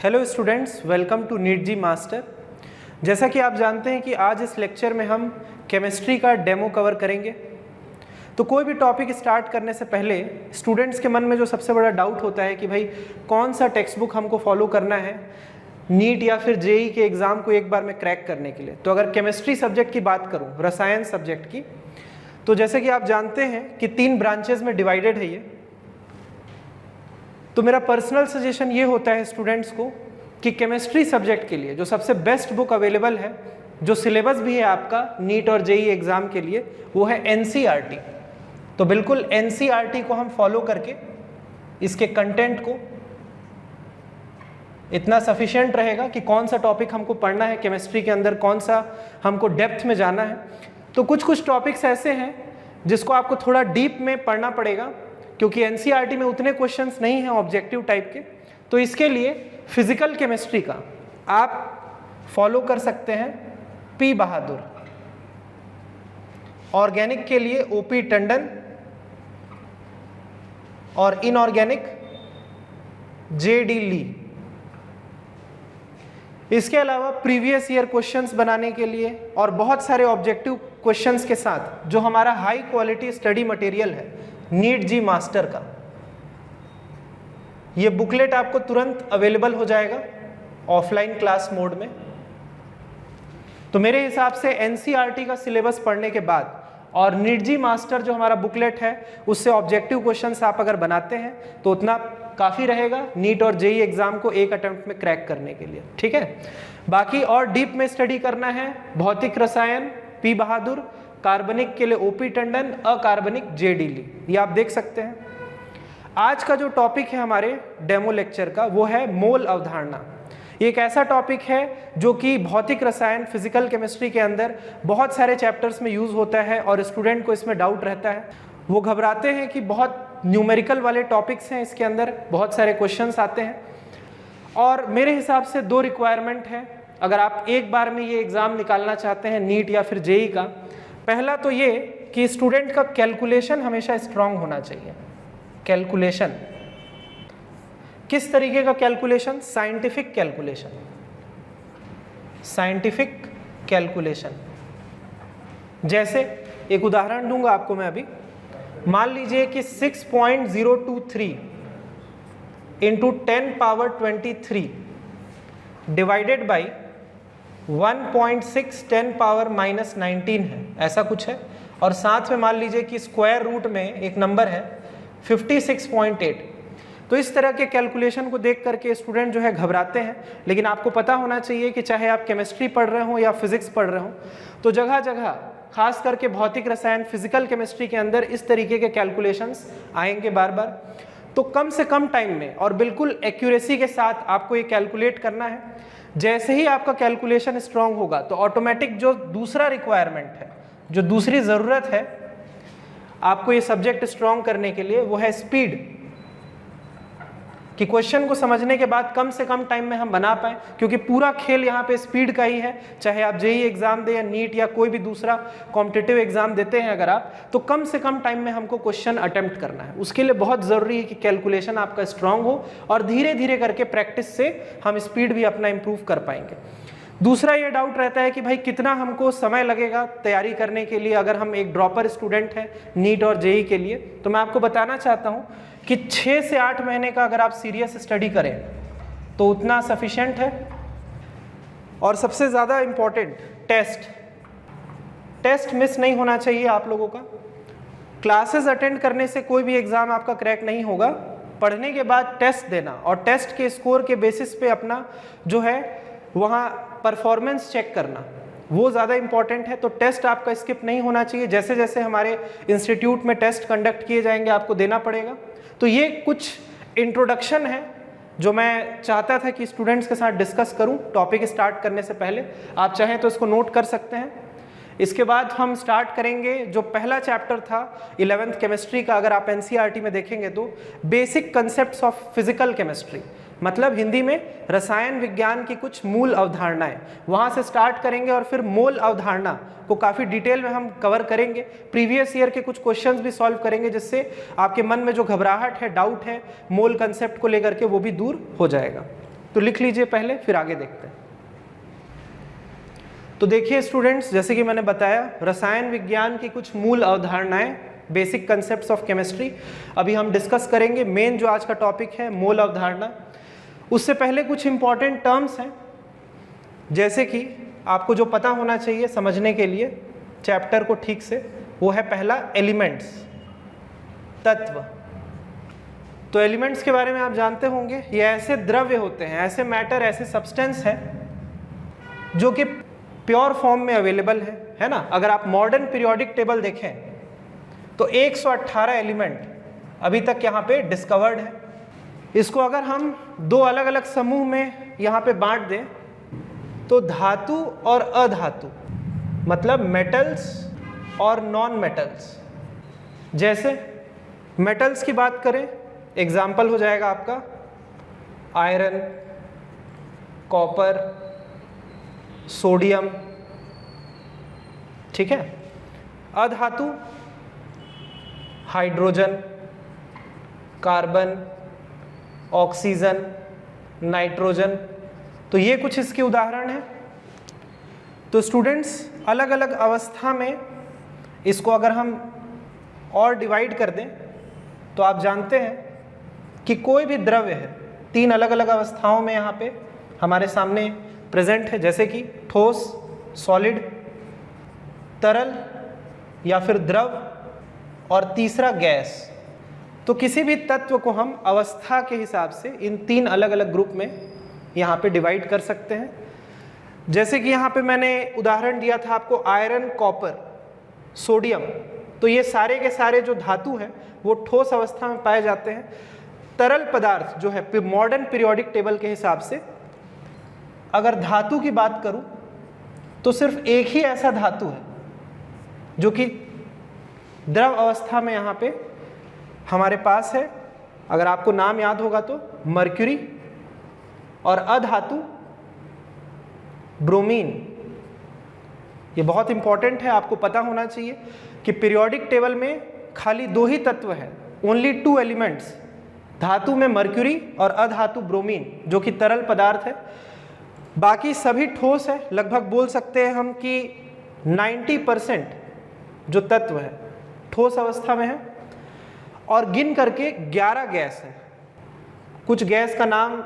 Hello students, welcome to NEET JEE master. जैसा कि आप जानते हैं कि आज इस लेक्चर में हम केमिस्ट्री का डेमो कवर करेंगे। तो कोई भी टॉपिक स्टार्ट करने से पहले स्टूडेंट्स के मन में जो सबसे बड़ा डाउट होता है कि भाई कौन सा टेक्स्ट बुक हमको फॉलो करना है नीट या फिर जेई के एग्ज़ाम को एक बार में क्रैक करने के लिए। तो अगर केमिस्ट्री सब्जेक्ट की बात करूँ, रसायन सब्जेक्ट की, तो जैसे कि आप जानते हैं कि 3 ब्रांचेज में डिवाइडेड है ये। तो मेरा पर्सनल सजेशन ये होता है स्टूडेंट्स को कि केमिस्ट्री सब्जेक्ट के लिए जो सबसे बेस्ट बुक अवेलेबल है, जो सिलेबस भी है आपका नीट और जेई एग्ज़ाम के लिए, वो है एनसीईआरटी। तो बिल्कुल एनसीईआरटी को हम फॉलो करके इसके कंटेंट को इतना सफिशिएंट रहेगा कि कौन सा टॉपिक हमको पढ़ना है केमिस्ट्री के अंदर, कौन सा हमको डेप्थ में जाना है। तो कुछ टॉपिक्स ऐसे हैं जिसको आपको थोड़ा डीप में पढ़ना पड़ेगा, क्योंकि एनसीईआरटी में उतने क्वेश्चंस नहीं हैं ऑब्जेक्टिव टाइप के। तो इसके लिए फिजिकल केमिस्ट्री का आप फॉलो कर सकते हैं पी बहादुर, ऑर्गेनिक के लिए ओपी टंडन और इनऑर्गेनिक जेडी ली। इसके अलावा प्रीवियस ईयर क्वेश्चंस बनाने के लिए और बहुत सारे ऑब्जेक्टिव क्वेश्चंस के साथ जो हमारा हाई क्वालिटी स्टडी मटेरियल है नीट जी मास्टर का, ये बुकलेट आपको तुरंत अवेलेबल हो जाएगा ऑफलाइन क्लास मोड में। तो मेरे हिसाब से एनसीईआरटी का सिलेबस पढ़ने के बाद और नीट जी मास्टर जो हमारा बुकलेट है उससे ऑब्जेक्टिव क्वेश्चंस आप अगर बनाते हैं तो उतना काफ़ी रहेगा नीट और जेई एग्जाम को एक अटेम्प्ट में क्रैक करने के लिए। ठीक है, बाकी और डीप में स्टडी करना है भौतिक रसायन पी बहादुर, कार्बनिक के लिए ओपी टंडन, अकार्बनिक जेडी ली, ये आप देख सकते हैं। आज का जो टॉपिक है हमारे डेमो लेक्चर का वो है मोल अवधारणा। ये एक ऐसा टॉपिक है जो कि भौतिक रसायन फिजिकल केमिस्ट्री के अंदर बहुत सारे चैप्टर्स में यूज़ होता है और स्टूडेंट को इसमें डाउट रहता है। वो घबराते हैं कि बहुत न्यूमेरिकल वाले टॉपिक्स हैं, इसके अंदर बहुत सारे क्वेश्चंस आते हैं। और मेरे हिसाब से 2 रिक्वायरमेंट है अगर आप एक बार में ये एग्ज़ाम निकालना चाहते हैं नीट या फिर जेई का। पहला तो ये कि स्टूडेंट का कैलकुलेशन हमेशा स्ट्रांग होना चाहिए। कैलकुलेशन किस तरीके का calculation? Scientific calculation. Scientific calculation जैसे एक उदाहरण दूंगा आपको मैं अभी। मान लीजिए कि 6.023 into 10 power 23 divided by 1.6 10 power -19 है, ऐसा कुछ है। और साथ में मान लीजिए कि स्क्वायर रूट में एक नंबर है 56.8। तो इस तरह के कैलकुलेशन को देख करके स्टूडेंट जो है घबराते हैं, लेकिन आपको पता होना चाहिए कि चाहे आप केमिस्ट्री पढ़ रहे हो या फिजिक्स पढ़ रहे हो, तो जगह जगह खास करके भौतिक रसायन फिजिकल केमिस्ट्री के अंदर इस तरीके के कैलकुलेशंस आएंगे बार बार। तो कम से कम टाइम में और बिल्कुल एक्यूरेसी के साथ आपको ये कैलकुलेट करना है। जैसे ही आपका कैलकुलेशन स्ट्रांग होगा तो ऑटोमेटिक जो दूसरा रिक्वायरमेंट है, जो दूसरी ज़रूरत है आपको ये सब्जेक्ट स्ट्रांग करने के लिए, वो है स्पीड। कि क्वेश्चन को समझने के बाद कम से कम टाइम में हम बना पाएँ, क्योंकि पूरा खेल यहाँ पे स्पीड का ही है। चाहे आप जेई एग्जाम दे या नीट या कोई भी दूसरा कॉम्पिटिटिव एग्जाम देते हैं अगर आप, तो कम से कम टाइम में हमको क्वेश्चन अटेम्प्ट करना है। उसके लिए बहुत ज़रूरी है कि कैलकुलेशन आपका स्ट्रांग हो और धीरे धीरे करके प्रैक्टिस से हम स्पीड भी अपना इम्प्रूव कर पाएंगे। दूसरा ये डाउट रहता है कि भाई कितना हमको समय लगेगा तैयारी करने के लिए अगर हम एक ड्रॉपर स्टूडेंट हैं नीट और जेई के लिए। तो मैं आपको बताना चाहता हूँ कि 6 से 8 महीने का अगर आप सीरियस स्टडी करें तो उतना सफिशिएंट है। और सबसे ज़्यादा इम्पॉर्टेंट टेस्ट मिस नहीं होना चाहिए आप लोगों का। क्लासेस अटेंड करने से कोई भी एग्ज़ाम आपका क्रैक नहीं होगा। पढ़ने के बाद टेस्ट देना और टेस्ट के स्कोर के बेसिस पे अपना जो है वहाँ परफॉर्मेंस चेक करना, वो ज़्यादा इंपॉर्टेंट है। तो टेस्ट आपका स्किप नहीं होना चाहिए। जैसे जैसे हमारे इंस्टीट्यूट में टेस्ट कंडक्ट किए जाएंगे आपको देना पड़ेगा। तो ये कुछ इंट्रोडक्शन है जो मैं चाहता था कि स्टूडेंट्स के साथ डिस्कस करूं टॉपिक स्टार्ट करने से पहले। आप चाहें तो इसको नोट कर सकते हैं। इसके बाद हम स्टार्ट करेंगे जो पहला चैप्टर था 11th केमिस्ट्री का। अगर आप एनसीईआरटी में देखेंगे तो basic concepts of physical chemistry, मतलब हिंदी में रसायन विज्ञान की कुछ मूल अवधारणाएं, वहाँ से स्टार्ट करेंगे और फिर मोल अवधारणा को काफ़ी डिटेल में हम कवर करेंगे। प्रीवियस ईयर के कुछ क्वेश्चंस भी सॉल्व करेंगे जिससे आपके मन में जो घबराहट है, डाउट है मोल कंसेप्ट को लेकर के, वो भी दूर हो जाएगा। तो लिख लीजिए पहले, फिर आगे देखते हैं। तो देखिए स्टूडेंट्स, जैसे कि मैंने बताया, रसायन विज्ञान की कुछ मूल अवधारणाएं, बेसिक कंसेप्ट्स ऑफ केमिस्ट्री अभी हम डिस्कस करेंगे। मेन जो आज का टॉपिक है मोल अवधारणा। उससे पहले कुछ इंपॉर्टेंट टर्म्स हैं, जैसे कि आपको जो पता होना चाहिए समझने के लिए चैप्टर को ठीक से, वो है पहला एलिमेंट्स, तत्व। तो एलिमेंट्स के बारे में आप जानते होंगे, ये ऐसे द्रव्य होते हैं, ऐसे मैटर, ऐसे सब्सटेंस हैं जो कि प्योर फॉर्म में अवेलेबल है ना। अगर आप मॉडर्न पीरियोडिक टेबल देखें तो 118 एलिमेंट अभी तक यहाँ पे डिस्कवर्ड है। इसको अगर हम दो अलग अलग समूह में यहाँ पे बांट दें तो धातु और अधातु, मतलब मेटल्स और नॉन मेटल्स। जैसे मेटल्स की बात करें, एग्जाम्पल हो जाएगा आपका आयरन, कॉपर, सोडियम, ठीक है। अधातु हाइड्रोजन, कार्बन, ऑक्सीजन, नाइट्रोजन। तो ये कुछ इसके उदाहरण हैं। तो स्टूडेंट्स, अलग अलग अवस्था में इसको अगर हम और डिवाइड कर दें तो आप जानते हैं कि कोई भी द्रव्य है, तीन अलग अलग अवस्थाओं में यहाँ पे हमारे सामने प्रेजेंट है, जैसे कि ठोस, सॉलिड, तरल या फिर द्रव, और तीसरा गैस। तो किसी भी तत्व को हम अवस्था के हिसाब से इन तीन अलग अलग ग्रुप में यहाँ पे डिवाइड कर सकते हैं। जैसे कि यहाँ पे मैंने उदाहरण दिया था आपको आयरन, कॉपर, सोडियम। तो ये सारे के सारे जो धातु हैं वो ठोस अवस्था में पाए जाते हैं। तरल पदार्थ जो है मॉडर्न पीरियोडिक टेबल के हिसाब से अगर धातु की बात करूं तो सिर्फ एक ही ऐसा धातु है जो कि द्रव अवस्था में यहाँ पे हमारे पास है। अगर आपको नाम याद होगा तो मर्क्यूरी, और अधातु ब्रोमीन। ये बहुत इंपॉर्टेंट है, आपको पता होना चाहिए कि पीरियोडिक टेबल में खाली दो ही तत्व हैं, ओनली 2 एलिमेंट्स, धातु में मर्क्यूरी और अधातु ब्रोमीन, जो कि तरल पदार्थ है। बाकी सभी ठोस है। लगभग बोल सकते हैं हम कि 90% जो तत्व है ठोस अवस्था में है, और गिन करके 11 गैस है। कुछ गैस का नाम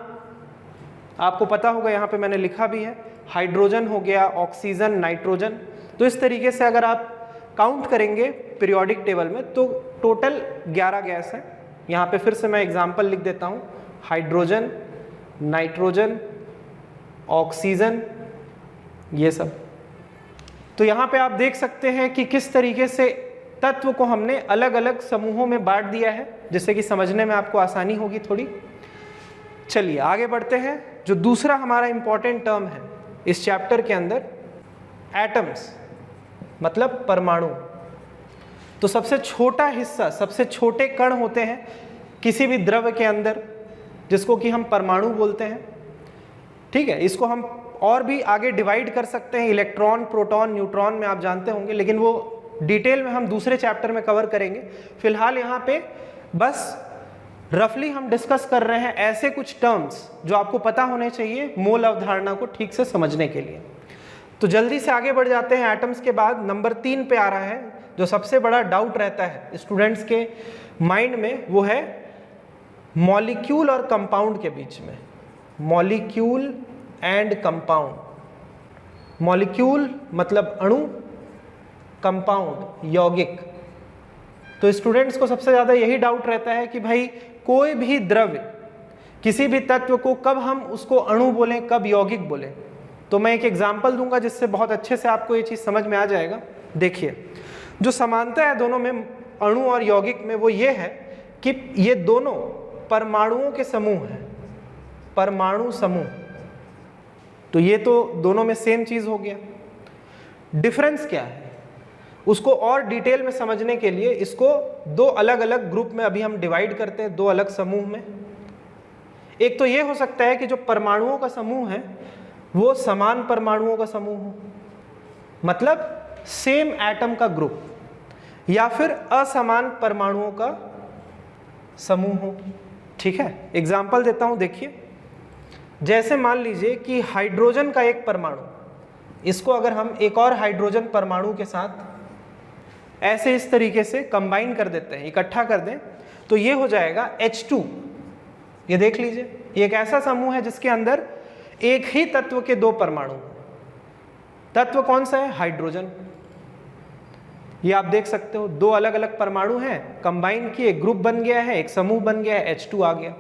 आपको पता होगा, यहाँ पे मैंने लिखा भी है, हाइड्रोजन हो गया, ऑक्सीजन, नाइट्रोजन। तो इस तरीके से अगर आप काउंट करेंगे पीरियोडिक टेबल में तो टोटल 11 गैस है। यहाँ पे फिर से मैं एग्जांपल लिख देता हूँ, हाइड्रोजन, नाइट्रोजन, ऑक्सीजन, ये सब। तो यहाँ पे आप देख सकते हैं कि किस तरीके से तत्व को हमने अलग अलग समूहों में बांट दिया है, जिससे कि समझने में आपको आसानी होगी थोड़ी। चलिए आगे बढ़ते हैं। जो दूसरा हमारा इंपॉर्टेंट टर्म है इस चैप्टर के अंदर, एटम्स, मतलब परमाणु। तो सबसे छोटा हिस्सा, सबसे छोटे कण होते हैं किसी भी द्रव्य के अंदर, जिसको कि हम परमाणु बोलते हैं, ठीक है। इसको हम और भी आगे डिवाइड कर सकते हैं, इलेक्ट्रॉन, प्रोटॉन, न्यूट्रॉन में आप जानते होंगे, लेकिन वो डिटेल में हम दूसरे चैप्टर में कवर करेंगे। फिलहाल यहाँ पे बस रफली हम डिस्कस कर रहे हैं ऐसे कुछ टर्म्स जो आपको पता होने चाहिए मोल अवधारणा को ठीक से समझने के लिए। तो जल्दी से आगे बढ़ जाते हैं। एटम्स के बाद नंबर 3 पे आ रहा है, जो सबसे बड़ा डाउट रहता है स्टूडेंट्स के माइंड में, वो है मॉलिक्यूल और कंपाउंड के बीच में। Molecule and compound. मॉलिक्यूल मतलब अणु, कंपाउंड यौगिक। तो स्टूडेंट्स को सबसे ज़्यादा यही डाउट रहता है कि भाई कोई भी द्रव्य, किसी भी तत्व को कब हम उसको अणु बोलें, कब यौगिक बोलें। तो मैं एक एग्जांपल दूंगा जिससे बहुत अच्छे से आपको ये चीज़ समझ में आ जाएगा। देखिए, जो समानता है दोनों में, अणु और यौगिक में, वो ये है कि ये दोनों परमाणुओं के समूह हैं, परमाणु समूह। तो ये तो दोनों में सेम चीज़ हो गया। डिफरेंस क्या है उसको और डिटेल में समझने के लिए इसको दो अलग अलग ग्रुप में अभी हम डिवाइड करते हैं, दो अलग समूह में। एक तो ये हो सकता है कि जो परमाणुओं का समूह है वो समान परमाणुओं का समूह हो, मतलब सेम एटम का ग्रुप, या फिर असमान परमाणुओं का समूह हो। ठीक है, एग्जाम्पल देता हूं, देखिए जैसे मान लीजिए कि हाइड्रोजन का एक परमाणु, इसको अगर हम एक और हाइड्रोजन परमाणु के साथ ऐसे इस तरीके से कंबाइन कर देते हैं, इकट्ठा कर दें, तो ये हो जाएगा H2। ये देख लीजिए, ये एक ऐसा समूह है जिसके अंदर एक ही तत्व के दो परमाणु। तत्व कौन सा है? हाइड्रोजन। ये आप देख सकते हो, दो अलग अलग परमाणु हैं, कंबाइन किए, ग्रुप बन गया है, एक समूह बन गया है, H2 आ गया।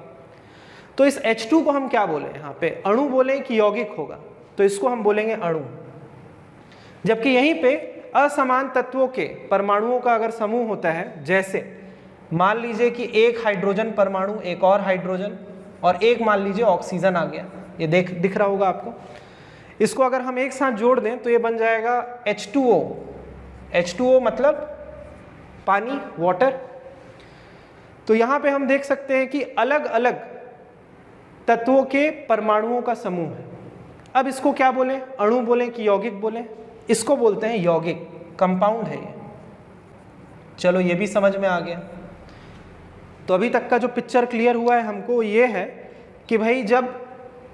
तो इस H2 को हम क्या बोले? यहाँ पे अणु बोले कि यौगिक होगा? तो इसको हम बोलेंगे अणु। जबकि यहीं पे असमान तत्वों के परमाणुओं का अगर समूह होता है, जैसे मान लीजिए कि एक हाइड्रोजन परमाणु, एक और हाइड्रोजन, और एक मान लीजिए ऑक्सीजन आ गया, ये दिख रहा होगा आपको। इसको अगर हम एक साथ जोड़ दें तो ये बन जाएगा H2O। H2O मतलब पानी, वाटर। तो यहाँ पे हम देख सकते हैं कि अलग अलग तत्वों के परमाणुओं का समूह है। अब इसको क्या बोलें? अणु बोलें कि यौगिक बोलें? इसको बोलते हैं यौगिक, कंपाउंड है ये। चलो ये भी समझ में आ गया। तो अभी तक का जो पिक्चर क्लियर हुआ है हमको, ये है कि भाई जब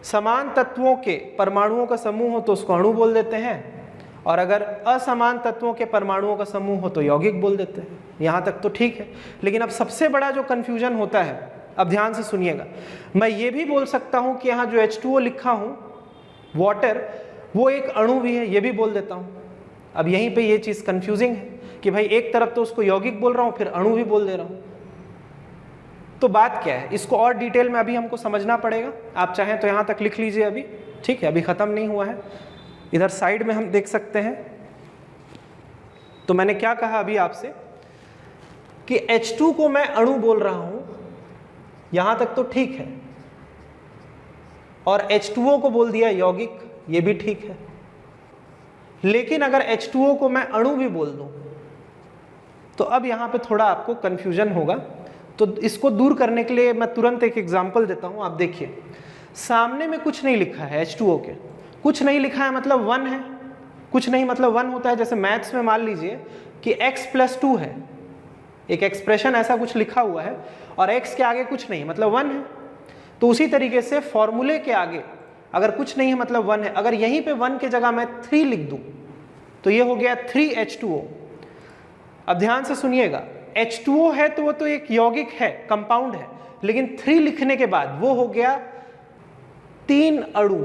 समान तत्वों के परमाणुओं का समूह हो तो उसको अणु बोल देते हैं, और अगर असमान तत्वों के परमाणुओं का समूह हो तो यौगिक बोल देते हैं। यहाँ तक तो ठीक है। लेकिन अब सबसे बड़ा जो कन्फ्यूजन होता है, अब ध्यान से सुनिएगा, मैं ये भी बोल सकता हूँ कि यहाँ जो H2O लिखा हूँ, वाटर, वो एक अणु भी है, ये भी बोल देता हूँ। अब यहीं पे ये चीज़ कन्फ्यूजिंग है कि भाई एक तरफ तो उसको यौगिक बोल रहा हूँ, फिर अणु भी बोल दे रहा हूँ। तो बात क्या है, इसको और डिटेल में अभी हमको समझना पड़ेगा। आप चाहें तो यहाँ तक लिख लीजिए अभी, ठीक है, अभी ख़त्म नहीं हुआ है। इधर साइड में हम देख सकते हैं। तो मैंने क्या कहा अभी आपसे कि H2 को मैं अणु बोल रहा हूँ, यहाँ तक तो ठीक है, और H2O को बोल दिया यौगिक, ये भी ठीक है। लेकिन अगर H2O को मैं अणु भी बोल दूँ तो अब यहाँ पे थोड़ा आपको कन्फ्यूजन होगा। तो इसको दूर करने के लिए मैं तुरंत एक एग्जांपल देता हूँ। आप देखिए, सामने में कुछ नहीं लिखा है H2O के, कुछ नहीं लिखा है मतलब 1 है, कुछ नहीं मतलब 1 होता है। जैसे मैथ्स में मान लीजिए कि x+2 है, एक एक्सप्रेशन ऐसा कुछ लिखा हुआ है, और x के आगे कुछ नहीं मतलब 1 है। तो उसी तरीके से फॉर्मूले के आगे अगर कुछ नहीं है मतलब 1 है, अगर यहीं पे 1 की जगह मैं 3 लिख दूं तो ये हो गया 3H2O। अब ध्यान से सुनिएगा, H2O है तो वो तो एक यौगिक है, कंपाउंड है, लेकिन 3 लिखने के बाद वो हो गया 3 अणु,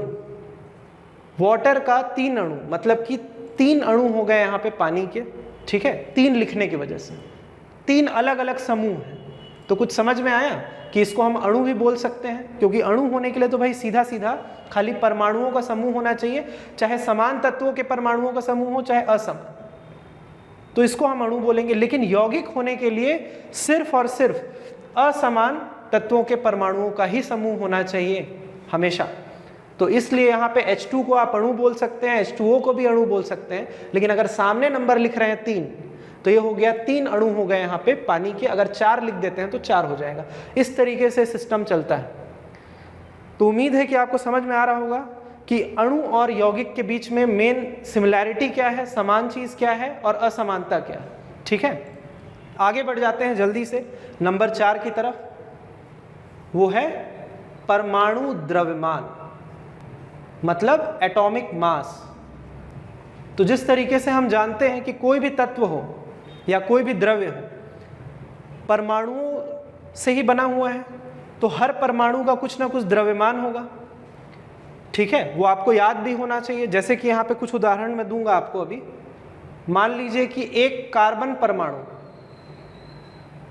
वाटर का 3 अणु, मतलब कि 3 अणु हो गए यहाँ पे पानी के, ठीक है, 3 लिखने की वजह से 3 अलग अलग समूह हैं। तो कुछ समझ में आया कि इसको हम अणु भी बोल सकते हैं, क्योंकि अणु होने के लिए तो भाई सीधा सीधा खाली परमाणुओं का समूह होना चाहिए, चाहे समान तत्वों के परमाणुओं का समूह हो चाहे असमान, तो इसको हम अणु बोलेंगे। लेकिन यौगिक होने के लिए सिर्फ और सिर्फ असमान तत्वों के परमाणुओं का ही समूह होना चाहिए हमेशा। तो इसलिए यहाँ पे H2 को आप अणु बोल सकते हैं, H2O को भी अणु बोल सकते हैं, लेकिन अगर सामने नंबर लिख रहे हैं 3 तो ये हो गया 3 अणु हो गए यहाँ पे पानी के। अगर 4 लिख देते हैं तो 4 हो जाएगा। इस तरीके से सिस्टम चलता है। तो उम्मीद है कि आपको समझ में आ रहा होगा कि अणु और यौगिक के बीच में मेन सिमिलैरिटी क्या है, समान चीज क्या है और असमानता क्या है। ठीक है, आगे बढ़ जाते हैं जल्दी से नंबर 4 की तरफ। वो है परमाणु द्रव्यमान, मतलब एटॉमिक मास। तो जिस तरीके से हम जानते हैं कि कोई भी तत्व हो या कोई भी द्रव्य हो परमाणुओं से ही बना हुआ है, तो हर परमाणु का कुछ ना कुछ द्रव्यमान होगा। ठीक है, वो आपको याद भी होना चाहिए। जैसे कि यहाँ पे कुछ उदाहरण मैं दूंगा आपको अभी। मान लीजिए कि एक कार्बन परमाणु,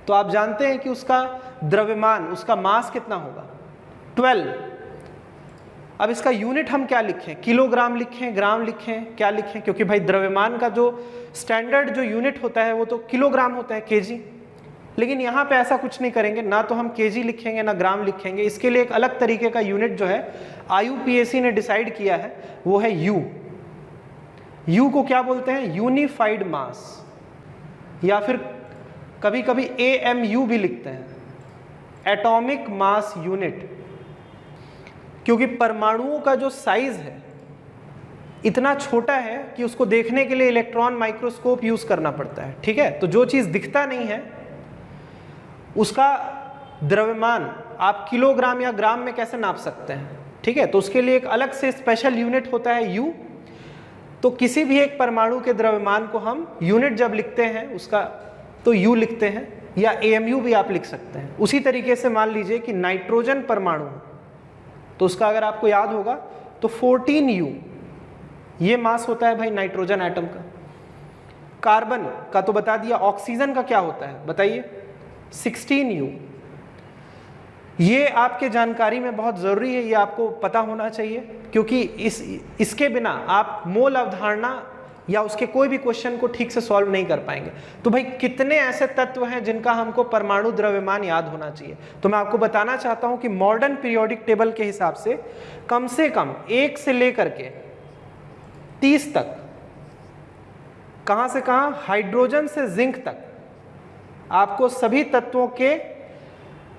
तो आप जानते हैं कि उसका द्रव्यमान, उसका मास कितना होगा, 12। अब इसका यूनिट हम क्या लिखें, किलोग्राम लिखें, ग्राम लिखें, क्या लिखें, क्योंकि भाई द्रव्यमान का जो स्टैंडर्ड जो यूनिट होता है वो तो किलोग्राम होता है, केजी। लेकिन यहाँ पे ऐसा कुछ नहीं करेंगे, ना तो हम केजी लिखेंगे ना ग्राम लिखेंगे। इसके लिए एक अलग तरीके का यूनिट जो है IUPAC ने डिसाइड किया है, वो है यू। यू को क्या बोलते हैं, यूनिफाइड मास, या फिर कभी कभी AMU भी लिखते हैं, एटॉमिक मास यूनिट। क्योंकि परमाणुओं का जो साइज है इतना छोटा है कि उसको देखने के लिए इलेक्ट्रॉन माइक्रोस्कोप यूज करना पड़ता है। ठीक है, तो जो चीज दिखता नहीं है उसका द्रव्यमान आप किलोग्राम या ग्राम में कैसे नाप सकते हैं, ठीक है। तो उसके लिए एक अलग से स्पेशल यूनिट होता है यू। तो किसी भी एक परमाणु के द्रव्यमान को हम यूनिट जब लिखते हैं उसका तो यू लिखते हैं, या AMU भी आप लिख सकते हैं। उसी तरीके से मान लीजिए कि नाइट्रोजन परमाणु, तो उसका अगर आपको याद होगा तो 14U ये मास होता है भाई नाइट्रोजन एटम का। कार्बन का तो बता दिया, ऑक्सीजन का क्या होता है बताइए, 16U। ये आपके जानकारी में बहुत ज़रूरी है, ये आपको पता होना चाहिए, क्योंकि इसके बिना आप मोल अवधारणा या उसके कोई भी क्वेश्चन को ठीक से सॉल्व नहीं कर पाएंगे। तो भाई कितने ऐसे तत्व हैं जिनका हमको परमाणु द्रव्यमान याद होना चाहिए, तो मैं आपको बताना चाहता हूं कि मॉडर्न पीरियोडिक टेबल के हिसाब से कम 1 से लेकर के 30 तक, कहां से कहां, हाइड्रोजन से जिंक तक, आपको सभी तत्वों के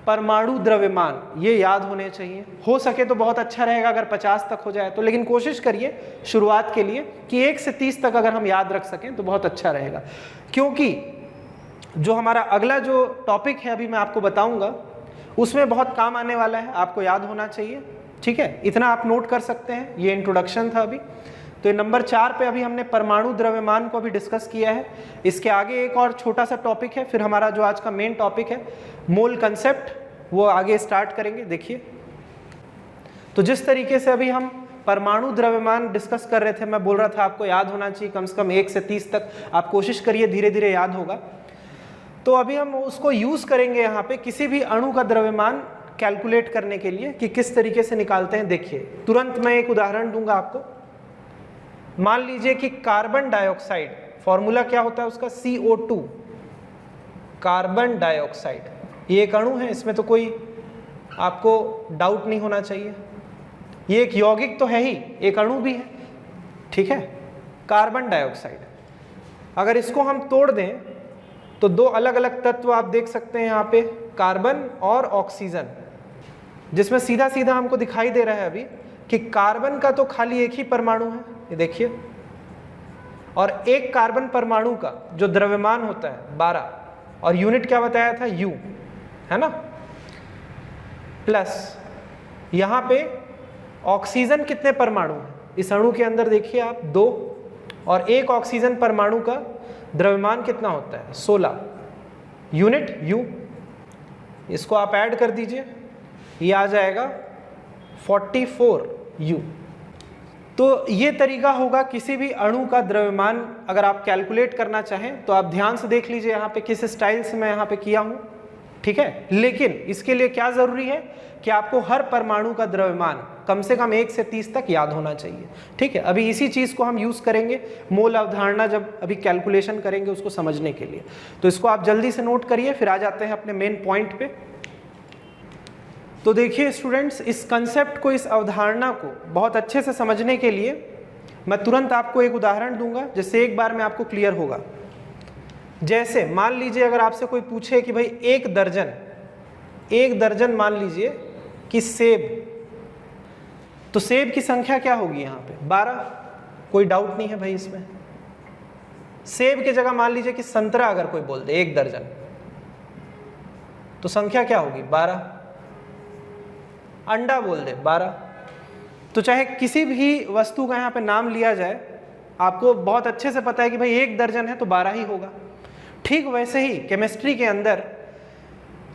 परमाणु द्रव्यमान ये याद होने चाहिए। हो सके तो बहुत अच्छा रहेगा अगर 50 तक हो जाए तो, लेकिन कोशिश करिए शुरुआत के लिए कि 1 से 30 तक अगर हम याद रख सकें तो बहुत अच्छा रहेगा, क्योंकि जो हमारा अगला जो टॉपिक है अभी मैं आपको बताऊंगा उसमें बहुत काम आने वाला है, आपको याद होना चाहिए, ठीक है। इतना आप नोट कर सकते हैं, ये इंट्रोडक्शन था अभी। तो नंबर 4 पे अभी हमने परमाणु द्रव्यमान को भी डिस्कस किया है। इसके आगे एक और छोटा सा टॉपिक है, फिर हमारा जो आज का मेन टॉपिक है मोल कंसेप्ट, वो आगे स्टार्ट करेंगे। देखिए, तो जिस तरीके से अभी हम परमाणु द्रव्यमान डिस्कस कर रहे थे, मैं बोल रहा था आपको याद होना चाहिए कम से कम 1 से 30 तक, आप कोशिश करिए धीरे धीरे याद होगा। तो अभी हम उसको यूज करेंगे यहाँ पे किसी भी अणु का द्रव्यमान कैलकुलेट करने के लिए कि किस तरीके से निकालते हैं। देखिए, तुरंत मैं एक उदाहरण दूंगा आपको। मान लीजिए कि कार्बन डाइऑक्साइड, फॉर्मूला क्या होता है उसका, CO2, कार्बन डाइऑक्साइड, ये एक अणु है, इसमें तो कोई आपको डाउट नहीं होना चाहिए। ये एक यौगिक तो है ही, एक अणु भी है, ठीक है, कार्बन डाइऑक्साइड। अगर इसको हम तोड़ दें तो 2 अलग अलग तत्व आप देख सकते हैं यहाँ पे, कार्बन और ऑक्सीजन, जिसमें सीधा सीधा हमको दिखाई दे रहा है अभी कि कार्बन का तो खाली एक ही परमाणु है, ये देखिए, और एक कार्बन परमाणु का जो द्रव्यमान होता है 12, और यूनिट क्या बताया था, U, है ना। प्लस यहाँ पे ऑक्सीजन कितने परमाणु हैं इस अणु के अंदर, देखिए आप 2, और एक ऑक्सीजन परमाणु का द्रव्यमान कितना होता है, 16, यूनिट U। इसको आप ऐड कर दीजिए, ये आ जाएगा 44U। तो ये तरीका होगा किसी भी अणु का द्रव्यमान अगर आप कैलकुलेट करना चाहें तो आप ध्यान से देख लीजिए यहाँ पे किस स्टाइल से मैं यहाँ पे किया हूँ, ठीक है। लेकिन इसके लिए क्या जरूरी है कि आपको हर परमाणु का द्रव्यमान कम से कम 1 से 30 तक याद होना चाहिए, ठीक है। अभी इसी चीज को हम यूज करेंगे मोल अवधारणा जब अभी कैलकुलेशन करेंगे उसको समझने के लिए। तो इसको आप जल्दी से नोट करिए, फिर आ जाते हैं अपने मेन पॉइंट पे। तो देखिए स्टूडेंट्स, इस कंसेप्ट को, इस अवधारणा को बहुत अच्छे से समझने के लिए मैं तुरंत आपको एक उदाहरण दूंगा जिससे एक बार में आपको क्लियर होगा। जैसे मान लीजिए अगर आपसे कोई पूछे कि भाई एक दर्जन मान लीजिए कि सेब, तो सेब की संख्या क्या होगी यहाँ पे, 12, कोई डाउट नहीं है भाई इसमें। सेब की जगह मान लीजिए कि संतरा अगर कोई बोल दे 1 दर्जन, तो संख्या क्या होगी, 12। अंडा बोल दे 12। तो चाहे किसी भी वस्तु का यहाँ पे नाम लिया जाए, आपको बहुत अच्छे से पता है कि भाई 1 दर्जन है तो 12 ही होगा। ठीक वैसे ही केमिस्ट्री के अंदर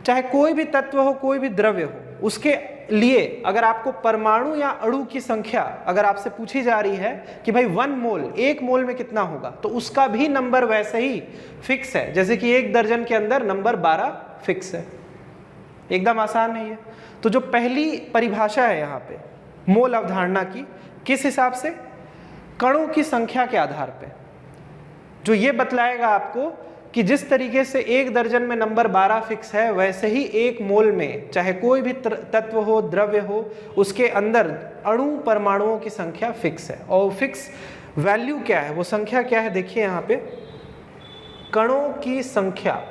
चाहे कोई भी तत्व हो, कोई भी द्रव्य हो, उसके लिए अगर आपको परमाणु या अणु की संख्या अगर आपसे पूछी जा रही है कि भाई 1 मोल, 1 मोल में कितना होगा, तो उसका भी नंबर वैसे ही फिक्स है जैसे कि 1 दर्जन के अंदर नंबर 12 फिक्स है। एकदम आसान है ये। तो जो पहली परिभाषा है यहाँ पे मोल अवधारणा की, किस हिसाब से, कणों की संख्या के आधार पे, जो ये बतलाएगा आपको कि जिस तरीके से 1 दर्जन में नंबर 12 फिक्स है, वैसे ही 1 मोल में चाहे कोई भी तत्व हो, द्रव्य हो, उसके अंदर अणु परमाणुओं की संख्या फिक्स है। और फिक्स वैल्यू क्या है, वो संख्या क्या है, देखिए यहाँ पे, कणों की संख्या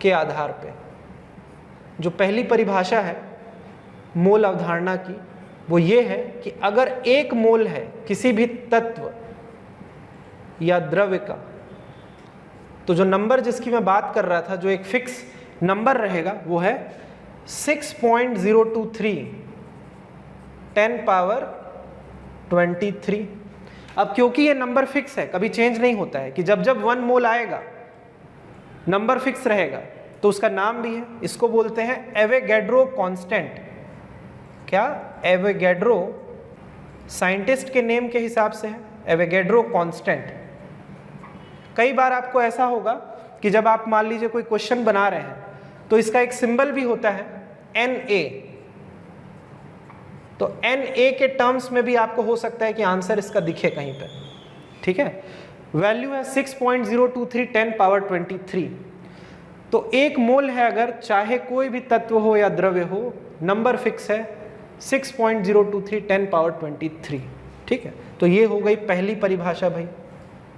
के आधार पे जो पहली परिभाषा है मोल अवधारणा की, वो ये है कि अगर 1 मोल है किसी भी तत्व या द्रव्य का, तो जो नंबर जिसकी मैं बात कर रहा था, जो एक फिक्स नंबर रहेगा वो है 6.023 10 पावर 23। अब क्योंकि ये नंबर फिक्स है, कभी चेंज नहीं होता है, कि जब जब 1 मोल आएगा नंबर फिक्स रहेगा, तो उसका नाम भी है, इसको बोलते हैं एवोगैड्रो कांस्टेंट। क्या? एवोगैड्रो, साइंटिस्ट के नेम के हिसाब से है एवोगैड्रो कांस्टेंट। कई बार आपको ऐसा होगा कि जब आप मान लीजिए कोई क्वेश्चन बना रहे हैं तो इसका एक सिंबल भी होता है Na, तो Na के टर्म्स में भी आपको हो सकता है कि आंसर इसका दिखे कहीं पे, ठीक है। वैल्यू है 6.023 10 पावर 23। तो 1 मोल है अगर, चाहे कोई भी तत्व हो या द्रव्य हो, नंबर फिक्स है 6.023 10 पावर 23, ठीक है। तो ये हो गई पहली परिभाषा भाई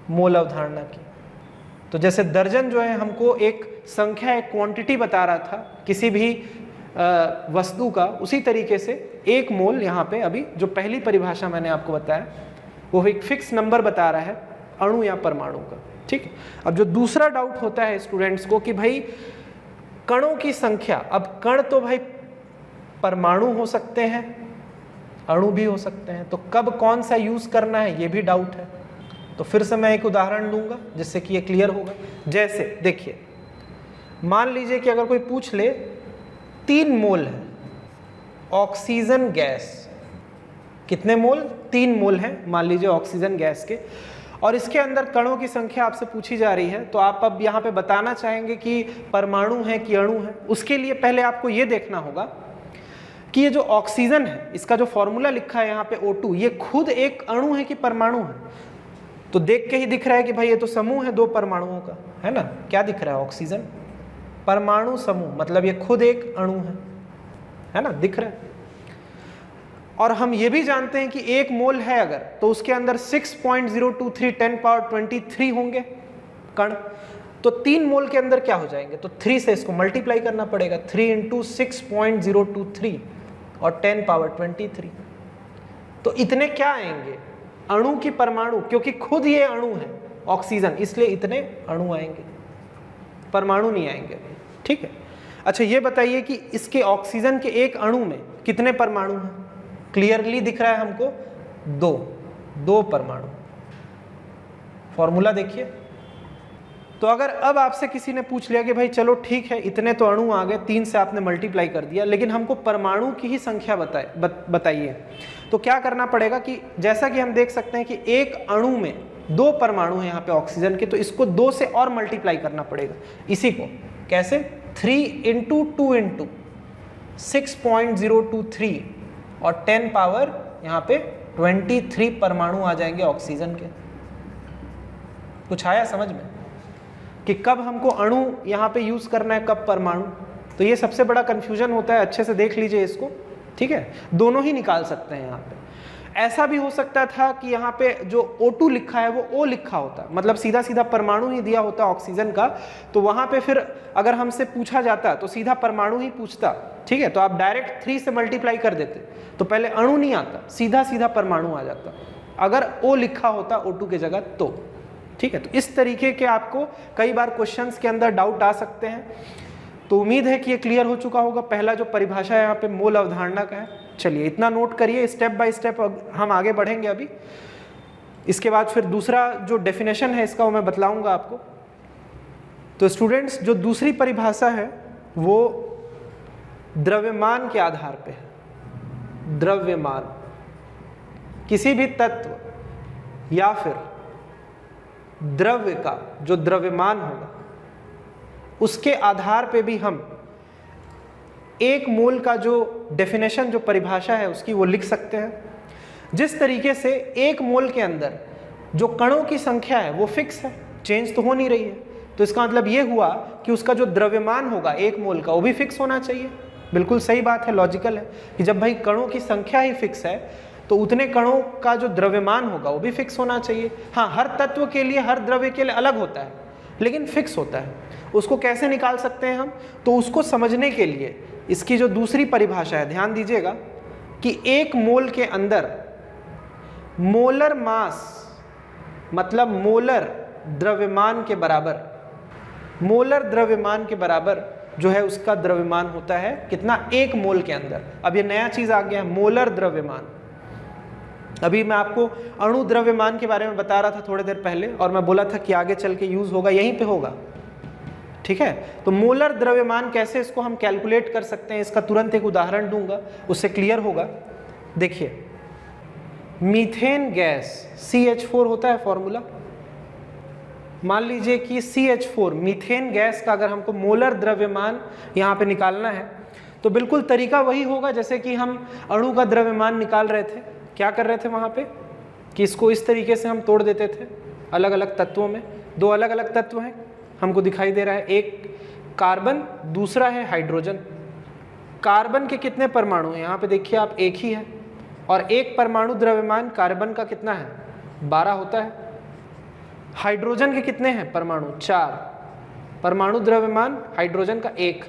मोल अवधारणा की। तो जैसे दर्जन जो है हमको एक संख्या, एक क्वांटिटी बता रहा था किसी भी वस्तु का, उसी तरीके से 1 मोल यहाँ पे अभी जो पहली परिभाषा मैंने आपको बताया वो एक फिक्स नंबर बता रहा है अणु या परमाणु का, ठीक है। अब जो दूसरा डाउट होता है स्टूडेंट्स को कि भाई कणों की संख्या, अब कण तो भाई परमाणु हो सकते हैं, अणु भी हो सकते हैं, तो कब कौन सा यूज करना है ये भी डाउट है। तो फिर से मैं एक उदाहरण दूंगा जिससे कि ये क्लियर होगा। जैसे देखिए, मान लीजिए कि अगर कोई पूछ ले 3 मोल है ऑक्सीजन गैस, कितने मोल? 3 मोल हैं मान लीजिए ऑक्सीजन गैस के, और इसके अंदर कणों की संख्या आपसे पूछी जा रही है, तो आप अब यहाँ पे बताना चाहेंगे कि परमाणु है कि अणु है। उसके लिए पहले आपको ये देखना होगा कि ये जो ऑक्सीजन है, इसका जो फॉर्मूला लिखा है यहाँ पे O2, ये खुद एक अणु है कि परमाणु है? तो देख के ही दिख रहा है कि भाई ये तो समूह है 2 परमाणुओं का, है ना। क्या दिख रहा है? ऑक्सीजन, परमाणु समूह, मतलब ये खुद एक अणु है ना, दिख रहा है। और हम ये भी जानते हैं कि 1 मोल है अगर, तो उसके अंदर 6.023 10 पावर 23 होंगे कण। तो 3 मोल के अंदर क्या हो जाएंगे? तो 3 से इसको मल्टीप्लाई करना पड़ेगा, 3 × 6.023 और 10 पावर 23। तो इतने क्या आएंगे? अणु की परमाणु, क्योंकि खुद ये अणु है ऑक्सीजन, इसलिए इतने अणु आएंगे, परमाणु नहीं आएंगे, ठीक है। अच्छा ये बताइए कि इसके ऑक्सीजन के एक अणु में कितने परमाणु हैं? क्लियरली दिख रहा है हमको 2 परमाणु। फॉर्मूला देखिए। तो अगर अब आपसे किसी ने पूछ लिया कि भाई चलो ठीक है, इतने तो अणु आ गए, 3 से आपने मल्टीप्लाई कर दिया, लेकिन हमको परमाणु की ही संख्या बताइए, तो क्या करना पड़ेगा कि जैसा कि हम देख सकते हैं कि एक अणु में 2 परमाणु हैं यहाँ पे ऑक्सीजन के, तो इसको 2 से और मल्टीप्लाई करना पड़ेगा। इसी को कैसे? 3 × 2 × 6.023 और 10 पावर यहाँ पे 23 परमाणु आ जाएंगे ऑक्सीजन के। कुछ आया समझ में कि कब हमको अणु यहाँ पे यूज करना है, कब परमाणु? तो ये सबसे बड़ा कंफ्यूजन होता है, अच्छे से देख लीजिए इसको, ठीक है। दोनों ही निकाल सकते हैं यहाँ पे। ऐसा भी हो सकता था कि यहाँ पे जो O2 लिखा है वो O लिखा होता, मतलब सीधा सीधा परमाणु ही दिया होता ऑक्सीजन का, तो वहाँ पे फिर अगर हमसे पूछा जाता तो सीधा परमाणु ही पूछता, ठीक है। तो आप डायरेक्ट 3 से मल्टीप्लाई कर देते, तो पहले अणु नहीं आता, सीधा सीधा परमाणु आ जाता अगर O लिखा होता O2 के जगह तो, ठीक है। तो इस तरीके के आपको कई बार क्वेश्चंस के अंदर डाउट आ सकते हैं। तो उम्मीद है कि ये क्लियर हो चुका होगा। पहला जो परिभाषा है यहाँ पे मोल अवधारणा का है। चलिए इतना नोट करिए, स्टेप बाय स्टेप हम आगे बढ़ेंगे अभी। इसके बाद फिर दूसरा जो डेफिनेशन है इसका वो मैं बतलाऊंगा आपको। तो स्टूडेंट्स, जो दूसरी परिभाषा है वो द्रव्यमान के आधार पे है। द्रव्यमान, किसी भी तत्व या फिर द्रव्य का जो द्रव्यमान होगा उसके आधार पे भी हम 1 मोल का जो डेफिनेशन, जो परिभाषा है उसकी, वो लिख सकते हैं। जिस तरीके से 1 मोल के अंदर जो कणों की संख्या है वो फिक्स है, चेंज तो हो नहीं रही है, तो इसका मतलब ये हुआ कि उसका जो द्रव्यमान होगा 1 मोल का वो भी फिक्स होना चाहिए। बिल्कुल सही बात है, लॉजिकल है कि जब भाई कणों की संख्या ही फिक्स है तो उतने कणों का जो द्रव्यमान होगा वो भी फिक्स होना चाहिए। हाँ, हर तत्व के लिए, हर द्रव्य के लिए अलग होता है, लेकिन फिक्स होता है। उसको कैसे निकाल सकते हैं हम? तो उसको समझने के लिए इसकी जो दूसरी परिभाषा है, ध्यान दीजिएगा कि 1 मोल के अंदर मोलर मास, मतलब मोलर द्रव्यमान के बराबर, मोलर द्रव्यमान के बराबर जो है उसका द्रव्यमान होता है कितना, 1 मोल के अंदर। अब ये नया चीज आ गया है, मोलर द्रव्यमान। अभी मैं आपको अणु द्रव्यमान के बारे में बता रहा था थोड़ी देर पहले, और मैं बोला था कि आगे चल के यूज होगा, यहीं पे होगा, ठीक है। तो मोलर द्रव्यमान कैसे इसको हम कैलकुलेट कर सकते हैं, इसका तुरंत एक उदाहरण दूंगा, उससे क्लियर होगा। देखिए, मीथेन गैस CH4 होता है फॉर्मूला। मान लीजिए कि CH4 मीथेन गैस का अगर हमको मोलर द्रव्यमान यहाँ पे निकालना है, तो बिल्कुल तरीका वही होगा जैसे कि हम अणु का द्रव्यमान निकाल रहे थे। क्या कर रहे थे वहाँ पे कि इसको इस तरीके से हम तोड़ देते थे अलग अलग तत्वों में। 2 अलग अलग तत्व हैं, हमको दिखाई दे रहा है, एक कार्बन, दूसरा है हाइड्रोजन। कार्बन के कितने परमाणु हैं, यहाँ पे देखिए आप, एक ही है, और एक परमाणु द्रव्यमान कार्बन का कितना है, 12 होता है। हाइड्रोजन के कितने हैं परमाणु, 4, परमाणु द्रव्यमान हाइड्रोजन का 1।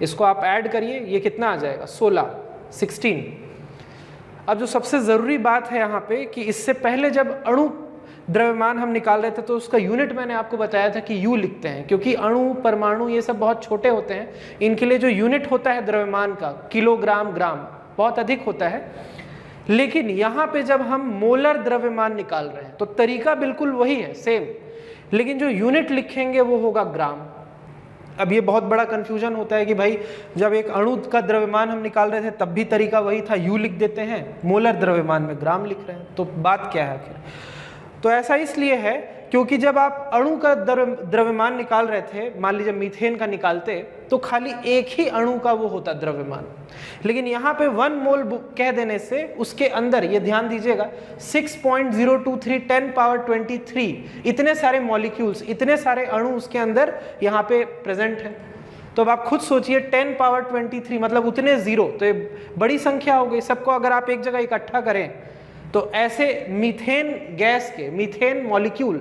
इसको आप ऐड करिए, ये कितना आ जाएगा, 16। अब जो सबसे ज़रूरी बात है यहाँ पे कि इससे पहले जब अणु द्रव्यमान हम निकाल रहे थे तो उसका यूनिट मैंने आपको बताया था कि U लिखते हैं, क्योंकि अणु, परमाणु ये सब बहुत छोटे होते हैं, इनके लिए जो यूनिट होता है द्रव्यमान का, किलोग्राम, ग्राम, बहुत अधिक होता है। लेकिन यहाँ पे जब हम मोलर द्रव्यमान निकाल रहे हैं तो तरीका बिल्कुल वही है, सेम, लेकिन जो यूनिट लिखेंगे वो होगा ग्राम। अब ये बहुत बड़ा कंफ्यूजन होता है कि भाई जब एक अणु का द्रव्यमान हम निकाल रहे थे तब भी तरीका वही था, U लिख देते हैं, मोलर द्रव्यमान में ग्राम लिख रहे हैं, तो बात क्या है आखिर। तो ऐसा इसलिए है क्योंकि जब आप अणु का द्रव्यमान निकाल रहे थे, मान लीजिए मीथेन का निकालते, तो खाली एक ही अणु का वो होता द्रव्यमान, लेकिन यहाँ पे 1 मोल कह देने से उसके अंदर, ये ध्यान दीजिएगा, 6.023 10 पावर 23 इतने सारे मॉलिक्यूल्स, इतने सारे अणु उसके अंदर यहाँ पे प्रेजेंट है। तो अब आप खुद सोचिए 10 पावर 23 मतलब उतने जीरो, तो ये बड़ी संख्या हो गई। सबको अगर आप एक जगह इकट्ठा करें तो ऐसे मीथेन गैस के, मीथेन मॉलिक्यूल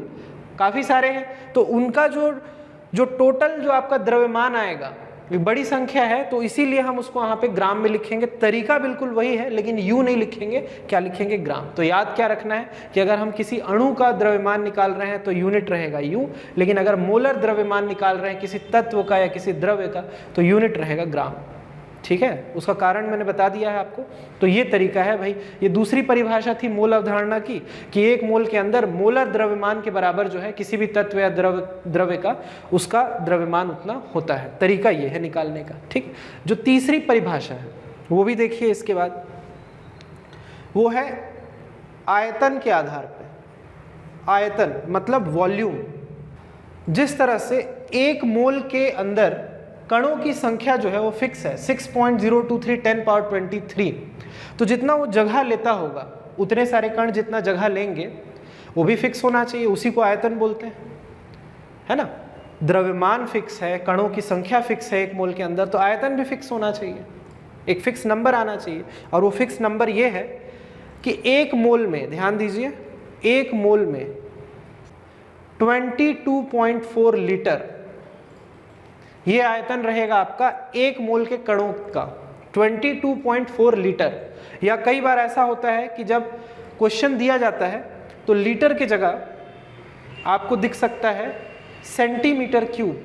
काफ़ी सारे हैं, तो उनका जो टोटल जो आपका द्रव्यमान आएगा ये बड़ी संख्या है, तो इसीलिए हम उसको यहाँ पे ग्राम में लिखेंगे। तरीका बिल्कुल वही है, लेकिन U नहीं लिखेंगे, क्या लिखेंगे, ग्राम। तो याद क्या रखना है कि अगर हम किसी अणु का द्रव्यमान निकाल रहे हैं तो यूनिट रहेगा U, लेकिन अगर मोलर द्रव्यमान निकाल रहे हैं किसी तत्व का या किसी द्रव्य का तो यूनिट रहेगा ग्राम, ठीक है। उसका कारण मैंने बता दिया है आपको। तो ये तरीका है भाई। ये दूसरी परिभाषा थी मोल अवधारणा की कि 1 मोल के अंदर मोलर द्रव्यमान के बराबर जो है किसी भी तत्व या द्रव्य का, उसका द्रव्यमान उतना होता है। तरीका ये है निकालने का, ठीक। जो तीसरी परिभाषा है वो भी देखिए इसके बाद, वो है आयतन के आधार पर। आयतन मतलब वॉल्यूम। जिस तरह से 1 मोल के अंदर कणों की संख्या जो है वो फिक्स है, 6.023 10 पावर 23, तो जितना वो जगह लेता होगा, उतने सारे कण जितना जगह लेंगे वो भी फिक्स होना चाहिए, उसी को आयतन बोलते हैं, है ना। द्रव्यमान फिक्स है, कणों की संख्या फिक्स है 1 मोल के अंदर, तो आयतन भी फिक्स होना चाहिए, एक फिक्स नंबर आना चाहिए। और वो फिक्स नंबर ये है कि 1 मोल में, ध्यान दीजिए, 1 मोल में 22.4 लीटर ये आयतन रहेगा आपका 1 मोल के कणों का, 22.4 लीटर। या कई बार ऐसा होता है कि जब क्वेश्चन दिया जाता है तो लीटर की जगह आपको दिख सकता है सेंटीमीटर क्यूब,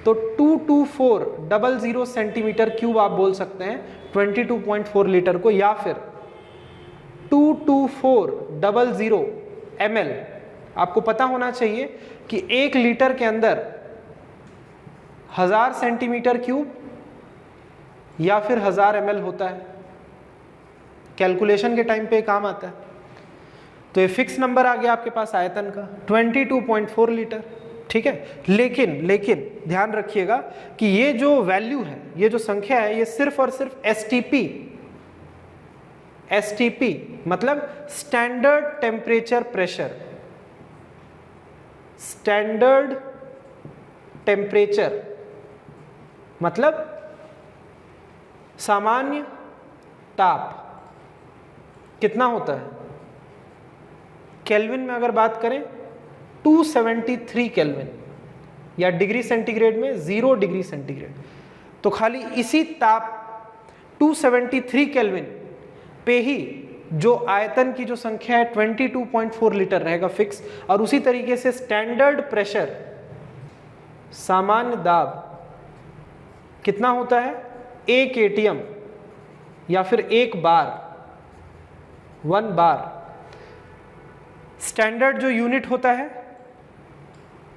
तो 22400 सेंटीमीटर क्यूब आप बोल सकते हैं 22.4 लीटर को, या फिर 22400 ml। आपको पता होना चाहिए कि 1 लीटर के अंदर 1000 सेंटीमीटर क्यूब या फिर 1000 ml होता है, कैलकुलेशन के टाइम पे काम आता है। तो ये फिक्स नंबर आ गया आपके पास आयतन का 22.4 लीटर, ठीक है। लेकिन ध्यान रखिएगा कि ये जो वैल्यू है, ये जो संख्या है, ये सिर्फ और सिर्फ एसटीपी मतलब standard temperature pressure, standard temperature मतलब सामान्य ताप कितना होता है केल्विन में। अगर बात करें 273 केल्विन, या डिग्री सेंटीग्रेड में 0 डिग्री सेंटीग्रेड, तो खाली इसी ताप 273 केल्विन पे ही जो आयतन की जो संख्या है 22.4 लीटर रहेगा फिक्स। और उसी तरीके से स्टैंडर्ड प्रेशर, सामान्य दाब कितना होता है, 1 ATM या फिर 1 बार, 1 बार। स्टैंडर्ड जो यूनिट होता है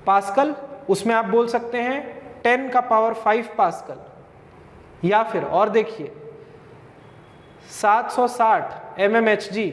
पास्कल, उसमें आप बोल सकते हैं 10 का पावर 5 पास्कल, या फिर और देखिए 760 mmHg।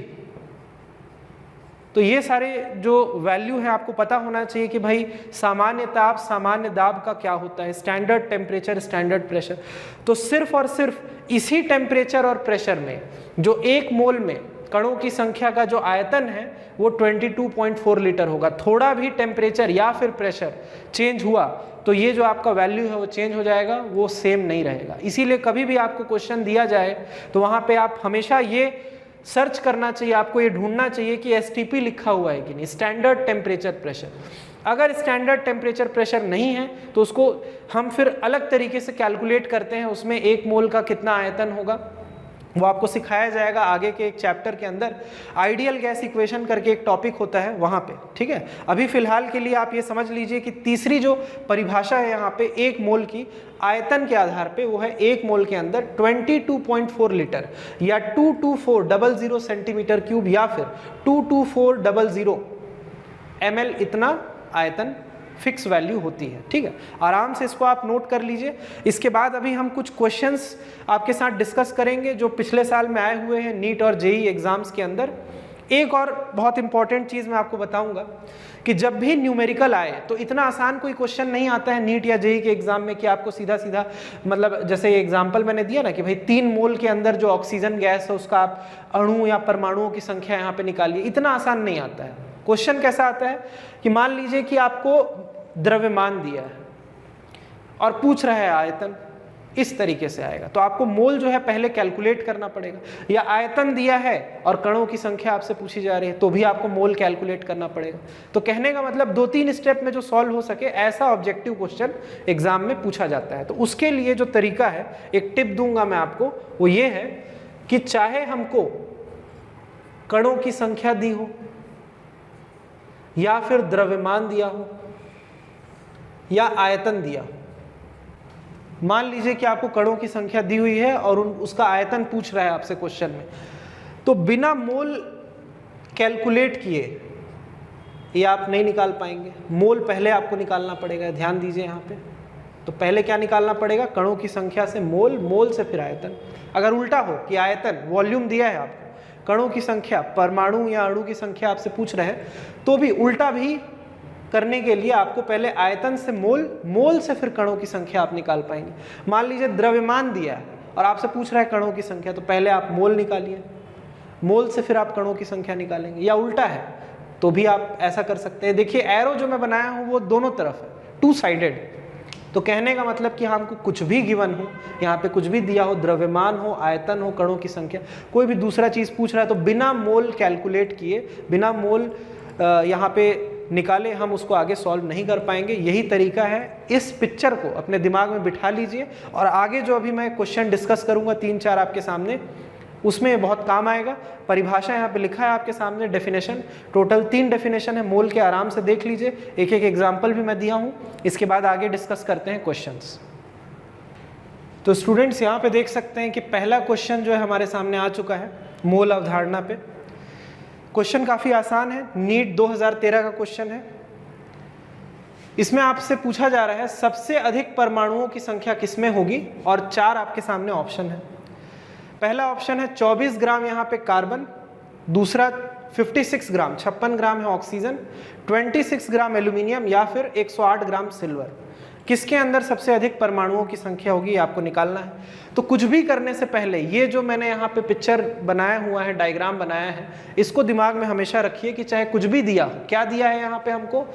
तो ये सारे जो वैल्यू है आपको पता होना चाहिए कि भाई सामान्य ताप सामान्य दाब का क्या होता है, स्टैंडर्ड टेम्परेचर स्टैंडर्ड प्रेशर। तो सिर्फ और सिर्फ इसी टेम्परेचर और प्रेशर में जो 1 मोल में कणों की संख्या का जो आयतन है वो 22.4 लीटर होगा। थोड़ा भी टेम्परेचर या फिर प्रेशर चेंज हुआ तो ये जो आपका वैल्यू है वो चेंज हो जाएगा, वो सेम नहीं रहेगा। इसीलिए कभी भी आपको क्वेश्चन दिया जाए तो वहाँ पे आप हमेशा ये सर्च करना चाहिए, आपको ये ढूंढना चाहिए कि STP लिखा हुआ है कि नहीं, स्टैंडर्ड टेम्परेचर प्रेशर। अगर स्टैंडर्ड टेम्परेचर प्रेशर नहीं है तो उसको हम फिर अलग तरीके से कैलकुलेट करते हैं, उसमें 1 मोल का कितना आयतन होगा वो आपको सिखाया जाएगा आगे के एक चैप्टर के अंदर। आइडियल गैस इक्वेशन करके एक टॉपिक होता है वहाँ पे, ठीक है। अभी फिलहाल के लिए आप ये समझ लीजिए कि तीसरी जो परिभाषा है यहाँ पे 1 मोल की आयतन के आधार पे, वो है 1 मोल के अंदर 22.4 लीटर या 22400 सेंटीमीटर क्यूब या फिर 22400 ml, इतना आयतन फिक्स वैल्यू होती है, ठीक है। आराम से इसको आप नोट कर लीजिए। इसके बाद अभी हम कुछ क्वेश्चंस आपके साथ डिस्कस करेंगे जो पिछले साल में आए हुए हैं नीट और जेईई एग्जाम्स के अंदर। एक और बहुत इंपॉर्टेंट चीज़ मैं आपको बताऊंगा कि जब भी न्यूमेरिकल आए तो इतना आसान कोई क्वेश्चन नहीं आता है नीट या जेईई के एग्जाम में कि आपको सीधा सीधा, मतलब जैसे एग्जाम्पल मैंने दिया ना कि भाई 3 मोल के अंदर जो ऑक्सीजन गैस है उसका आप अणु या परमाणुओं की संख्या यहाँ पे निकालिए, इतना आसान नहीं आता है। क्वेश्चन कैसा आता है कि मान लीजिए कि आपको द्रव्यमान दिया है और पूछ रहा है आयतन, इस तरीके से आएगा तो आपको मोल जो है पहले कैलकुलेट करना पड़ेगा, या आयतन दिया है और कणों की संख्या आपसे पूछी जा रही है तो भी आपको मोल कैलकुलेट करना पड़ेगा। तो कहने का मतलब 2-3 स्टेप में जो सॉल्व हो सके ऐसा ऑब्जेक्टिव क्वेश्चन एग्जाम में पूछा जाता है। तो उसके लिए जो तरीका है, एक टिप दूंगा मैं आपको, वो ये है कि चाहे हमको कणों की संख्या दी हो या फिर द्रव्यमान दिया हो या आयतन दिया हो, मान लीजिए कि आपको कणों की संख्या दी हुई है और उसका आयतन पूछ रहा है आपसे क्वेश्चन में, तो बिना मोल कैलकुलेट किए ये आप नहीं निकाल पाएंगे। मोल पहले आपको निकालना पड़ेगा, ध्यान दीजिए यहाँ पे। तो पहले क्या निकालना पड़ेगा, कणों की संख्या से मोल, मोल से फिर आयतन। अगर उल्टा हो कि आयतन वॉल्यूम दिया है आपको, कणों की संख्या परमाणु या अणु की संख्या आपसे पूछ रहे हैं, तो भी उल्टा भी करने के लिए आपको पहले आयतन से मोल, मोल से फिर कणों की संख्या आप निकाल पाएंगे। मान लीजिए द्रव्यमान दिया है और आपसे पूछ रहा है कणों की संख्या, तो पहले आप मोल निकालिए, मोल से फिर आप कणों की संख्या निकालेंगे। या उल्टा है तो भी आप ऐसा कर सकते हैं। देखिए एरो जो मैं बनाया हूँ वो दोनों तरफ है, 2 साइडेड। तो कहने का मतलब कि हमको कुछ भी गिवन हो, यहाँ पे कुछ भी दिया हो, द्रव्यमान हो, आयतन हो, कणों की संख्या, कोई भी दूसरा चीज़ पूछ रहा है तो बिना मोल कैलकुलेट किए, बिना मोल यहाँ पे निकाले हम उसको आगे सॉल्व नहीं कर पाएंगे। यही तरीका है। इस पिक्चर को अपने दिमाग में बिठा लीजिए और आगे जो अभी मैं क्वेश्चन डिस्कस करूंगा 3-4 आपके सामने, उसमें बहुत काम आएगा। परिभाषा यहाँ पे लिखा है आपके सामने, डेफिनेशन, टोटल 3 डेफिनेशन है मोल के, आराम से देख लीजिए। एक एक एग्जाम्पल भी मैं दिया हूँ। इसके बाद आगे डिस्कस करते हैं क्वेश्चंस। तो स्टूडेंट्स यहाँ पे देख सकते हैं कि पहला क्वेश्चन जो है हमारे सामने आ चुका है मोल अवधारणा पे। क्वेश्चन काफ़ी आसान है, नीट 2013 का क्वेश्चन है। इसमें आपसे पूछा जा रहा है सबसे अधिक परमाणुओं की संख्या किसमें होगी, और 4 आपके सामने ऑप्शन है। पहला ऑप्शन है 24 ग्राम यहाँ पे कार्बन, दूसरा 56 ग्राम 56 ग्राम है ऑक्सीजन, 26 ग्राम एल्यूमिनियम या फिर 108 ग्राम सिल्वर। किसके अंदर सबसे अधिक परमाणुओं की संख्या होगी आपको निकालना है। तो कुछ भी करने से पहले ये जो मैंने यहाँ पे पिक्चर बनाया हुआ है, डायग्राम बनाया है, इसको दिमाग में हमेशा रखिए कि चाहे कुछ भी दिया हो, क्या दिया है यहाँ पे हमको,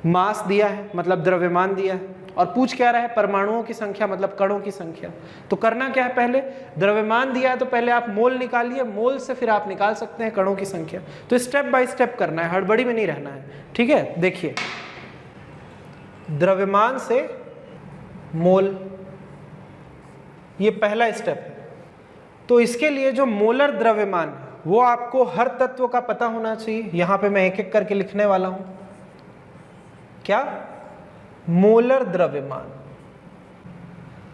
मास दिया है मतलब द्रव्यमान दिया है, और पूछ क्या रहा है, परमाणुओं की संख्या मतलब कणों की संख्या। तो करना क्या है, पहले द्रव्यमान दिया है तो पहले आप मोल निकालिए, मोल से फिर आप निकाल सकते हैं कणों की संख्या। तो स्टेप बाय स्टेप करना है, हड़बड़ी में नहीं रहना है, ठीक है। देखिए द्रव्यमान से मोल, ये पहला स्टेप है। तो इसके लिए जो मोलर द्रव्यमान है वो आपको हर तत्व का पता होना चाहिए। यहां पे मैं एक एक करके लिखने वाला हूं। क्या, मोलर द्रव्यमान।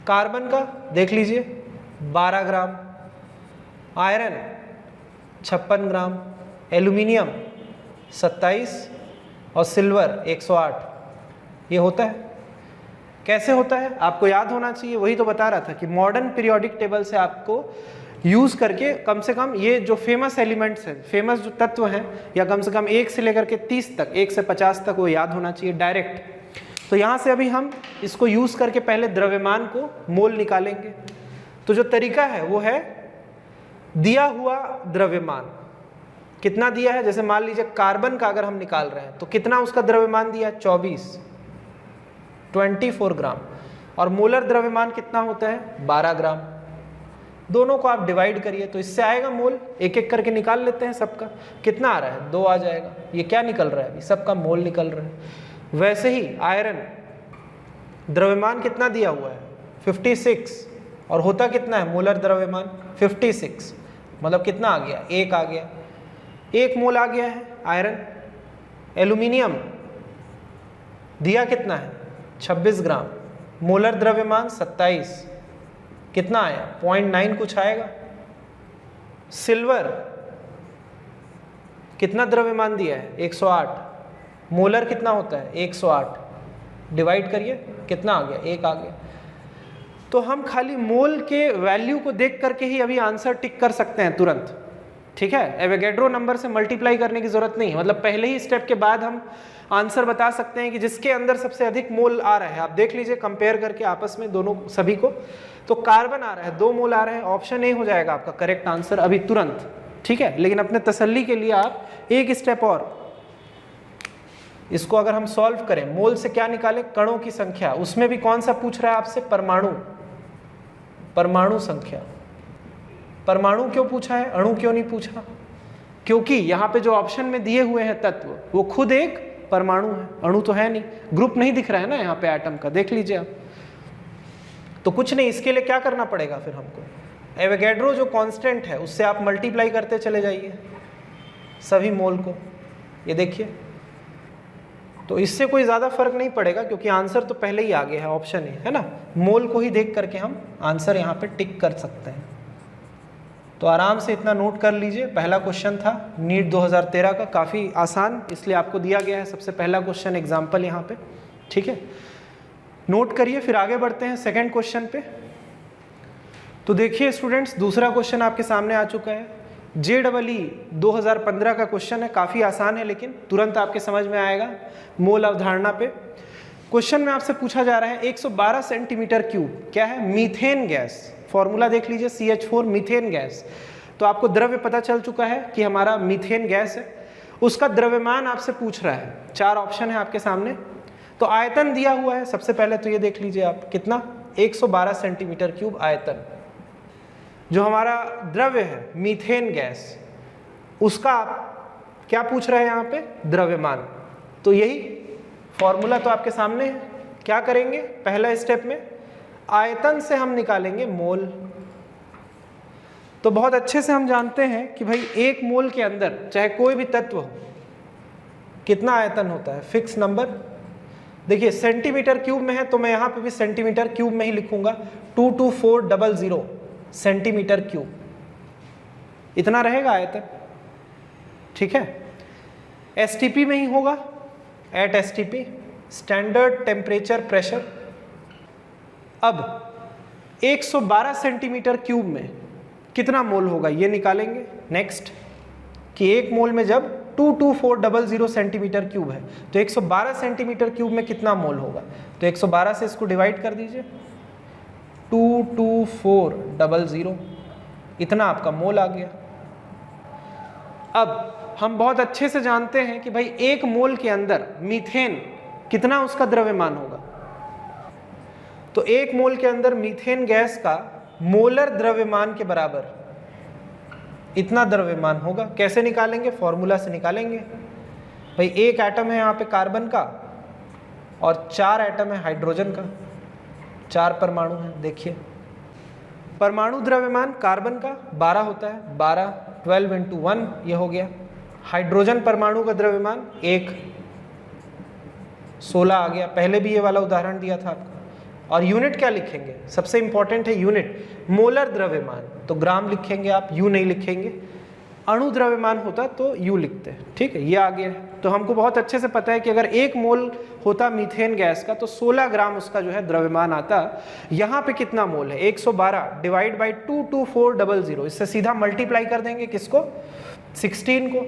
कार्बन का देख लीजिए 12 ग्राम, आयरन 56 ग्राम, एल्यूमिनियम 27 और सिल्वर 108। ये होता है। कैसे होता है आपको याद होना चाहिए, वही तो बता रहा था कि मॉडर्न पीरियोडिक टेबल से आपको यूज़ करके कम से कम ये जो फेमस एलिमेंट्स हैं, फेमस जो तत्व हैं, या कम से कम 1 से लेकर के 30 तक, 1 से 50 तक वो याद होना चाहिए डायरेक्ट। तो यहाँ से अभी हम इसको यूज़ करके पहले द्रव्यमान को मोल निकालेंगे। तो जो तरीका है वो है दिया हुआ द्रव्यमान कितना दिया है, जैसे मान लीजिए कार्बन का अगर हम निकाल रहे हैं तो कितना उसका द्रव्यमान दिया है 24 ग्राम, और मोलर द्रव्यमान कितना होता है 12 ग्राम। दोनों को आप डिवाइड करिए तो इससे आएगा मोल, एक एक करके निकाल लेते हैं सबका, कितना आ रहा है 2 आ जाएगा। ये क्या निकल रहा है अभी, सबका मोल निकल रहा है। वैसे ही आयरन द्रव्यमान कितना दिया हुआ है 56, और होता कितना है मोलर द्रव्यमान 56, मतलब कितना आ गया 1 आ गया, 1 मोल आ गया है आयरन। एल्यूमिनियम दिया कितना है 26 ग्राम, मोलर द्रव्यमान 27, कितना आया 0.9 कुछ आएगा। सिल्वर कितना द्रव्यमान दिया है 108, मोलर कितना होता है 108, डिवाइड करिए कितना आ गया 1 आ गया। तो हम खाली मोल के वैल्यू को देख करके ही अभी आंसर टिक कर सकते हैं तुरंत, ठीक है। एवोगैड्रो नंबर से मल्टीप्लाई करने की जरूरत नहीं है, मतलब पहले ही स्टेप के बाद हम आंसर बता सकते हैं कि जिसके अंदर सबसे अधिक मोल आ रहा है। आप देख लीजिए कंपेयर करके आपस में दोनों सभी को, तो कार्बन आ रहा है 2 मोल आ रहे हैं, ऑप्शन ए हो जाएगा आपका करेक्ट आंसर अभी तुरंत, ठीक है। लेकिन अपने तसल्ली के लिए आप एक स्टेप और, इसको अगर हम सॉल्व करें, मोल से क्या निकालें कणों की संख्या, उसमें भी कौन सा पूछ रहा है आपसे परमाणु, परमाणु संख्या। परमाणु क्यों पूछा है, अणु क्यों नहीं पूछा, क्योंकि यहाँ पे जो ऑप्शन में दिए हुए हैं तत्व वो खुद एक परमाणु है, अणु तो है नहीं, ग्रुप नहीं दिख रहा है ना यहाँ पे एटम का, देख लीजिए आप। तो कुछ नहीं, इसके लिए क्या करना पड़ेगा फिर हमको, एवोगैड्रो जो कांस्टेंट है उससे आप मल्टीप्लाई करते चले जाइए सभी मोल को, ये देखिए। तो इससे कोई ज़्यादा फर्क नहीं पड़ेगा क्योंकि आंसर तो पहले ही आ गया है, ऑप्शन है ना। मोल को ही देख करके हम आंसर यहाँ पे टिक कर सकते हैं। तो आराम से इतना नोट कर लीजिए, पहला क्वेश्चन था नीट 2013 का, काफ़ी आसान इसलिए आपको दिया गया है सबसे पहला क्वेश्चन एग्जाम्पल यहाँ पे, ठीक है। नोट करिए, फिर आगे बढ़ते हैं सेकंड क्वेश्चन पे। तो देखिए स्टूडेंट्स, दूसरा क्वेश्चन आपके सामने आ चुका है, JEE 2015 का क्वेश्चन है, काफ़ी आसान है लेकिन तुरंत आपके समझ में आएगा मोल अवधारणा पे। क्वेश्चन में आपसे पूछा जा रहा है 112 सेंटीमीटर क्यूब क्या है, मीथेन गैस, फॉर्मूला देख लीजिए CH4 मीथेन गैस। तो आपको द्रव्य पता चल चुका है कि हमारा मीथेन गैस है, उसका द्रव्यमान आपसे पूछ रहा है, 4 ऑप्शन है आपके सामने। तो आयतन दिया हुआ है, सबसे पहले तो ये देख लीजिए आप, कितना 112 सेंटीमीटर क्यूब आयतन। जो हमारा द्रव्य है मीथेन गैस, उसका क्या पूछ रहा है यहाँ पे, द्रव्यमान। तो यही फॉर्मूला तो आपके सामने है, क्या करेंगे पहला स्टेप में, आयतन से हम निकालेंगे मोल। तो बहुत अच्छे से हम जानते हैं कि भाई 1 मोल के अंदर चाहे कोई भी तत्व हो कितना आयतन होता है, फिक्स नंबर। देखिए सेंटीमीटर क्यूब में है तो मैं यहाँ पे भी सेंटीमीटर क्यूब में ही लिखूंगा, 22400 सेंटीमीटर क्यूब, इतना रहेगा आयतन, ठीक है। STP में ही होगा, at STP standard temperature pressure. अब 112 सेंटीमीटर क्यूब में कितना मोल होगा ये निकालेंगे नेक्स्ट, कि 1 मोल में जब 22400 सेंटीमीटर क्यूब है तो 112 सेंटीमीटर क्यूब में कितना मोल होगा। तो 112 से इसको डिवाइड कर दीजिए, 22400, इतना आपका मोल आ गया। अब हम बहुत अच्छे से जानते हैं कि भाई 1 मोल के अंदर मीथेन कितना उसका द्रव्यमान होगा। तो 1 मोल के अंदर मीथेन गैस का मोलर द्रव्यमान के बराबर इतना द्रव्यमान होगा। कैसे निकालेंगे, फॉर्मूला से निकालेंगे। भाई 1 एटम है यहाँ पे कार्बन का और 4 एटम है हाइड्रोजन का, 4 परमाणु हैं। देखिए परमाणु द्रव्यमान कार्बन का 12 होता है, 12 12 × 1 ये हो गया। हाइड्रोजन परमाणु का द्रव्यमान 1, 16 आ गया, पहले भी ये वाला उदाहरण दिया था आपका। और यूनिट क्या लिखेंगे, सबसे इंपॉर्टेंट है यूनिट, मोलर द्रव्यमान, तो ग्राम लिखेंगे आप, यू नहीं लिखेंगे। अणु द्रव्यमान होता तो यू लिखते हैं, ठीक है, ये आगे है। तो हमको बहुत अच्छे से पता है कि अगर 1 मोल होता मीथेन गैस का तो 16 ग्राम उसका जो है द्रव्यमान आता। यहाँ पे कितना मोल है, 112 डिवाइड बाई 22400, इससे सीधा मल्टीप्लाई कर देंगे किसको, 16 को,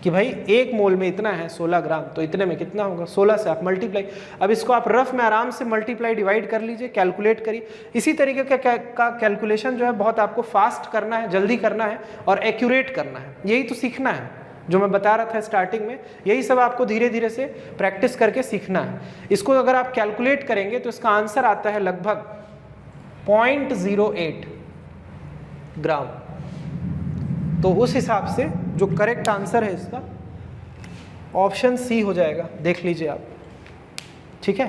कि भाई 1 मोल में इतना है 16 ग्राम, तो इतने में कितना होगा 16 से आप मल्टीप्लाई। अब इसको आप रफ में आराम से मल्टीप्लाई डिवाइड कर लीजिए, कैलकुलेट करिए। इसी तरीके का कैलकुलेशन जो है बहुत आपको फास्ट करना है, जल्दी करना है और एक्यूरेट करना है, यही तो सीखना है जो मैं बता रहा था स्टार्टिंग में, यही सब आपको धीरे धीरे से प्रैक्टिस करके सीखना है। इसको अगर आप कैलकुलेट करेंगे तो इसका आंसर आता है लगभग 0.08 ग्राम। तो उस हिसाब से जो करेक्ट आंसर है इसका ऑप्शन सी हो जाएगा, देख लीजिए आप, ठीक है।